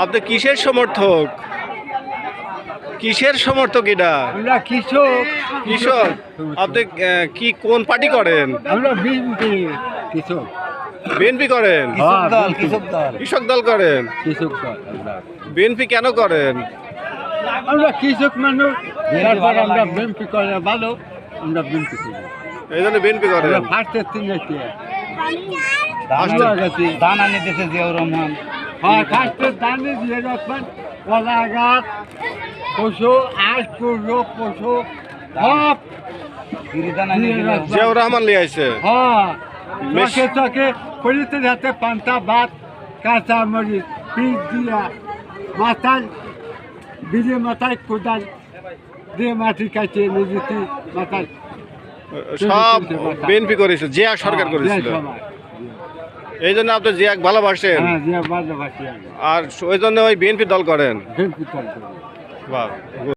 আপনি কিসের সমর্থক? কিসের সমর্থক এটা? আমরা কৃষক। কৃষক। আপনি কি কোন পার্টি করেন? আমরা বিএনপি কৃষক। বিএনপি করেন? কৃষক দল করেন? কৃষক দল আমরা। বিএনপি কেন করেন? আমরা কৃষক মানুষ, তারপর আমরা বিএনপি করে ভালো, আমরা বিএনপি করি। এই জন্য বিএনপি করেন? আমরা ফার্স্টের তিন যাচ্ছি দান আনি দেশে জিয়াউর রহমান। হ্যাঁ, ফার্স্টের দানে দিয়ে রাখবেন কলা গাছ, পশু আজ পশু পশু সব দান আনি দিয়ে রাখবেন। জিয়াউর রহমান লিয়ে আইছে। হ্যাঁ, বেশ। চোখে চোখে পরিতে যাতে পান্তা ভাত, কাঁচা মরিচ, পিস দিয়া মাথায় বিজে মাথায় কোদাল দিয়ে মাটি কাটিয়ে নিজেছি মাথায়। সব বিএনপি করেছে, জিয়া সরকার করেছিল। এই জন্য আপনি জিয়া ভালোবাসেন হ্যাঁ, যে ভালোবাসি আমি আর ওই জন্য ওই বিএনপি দল করেন। বিএনপি দল করি। বাহ।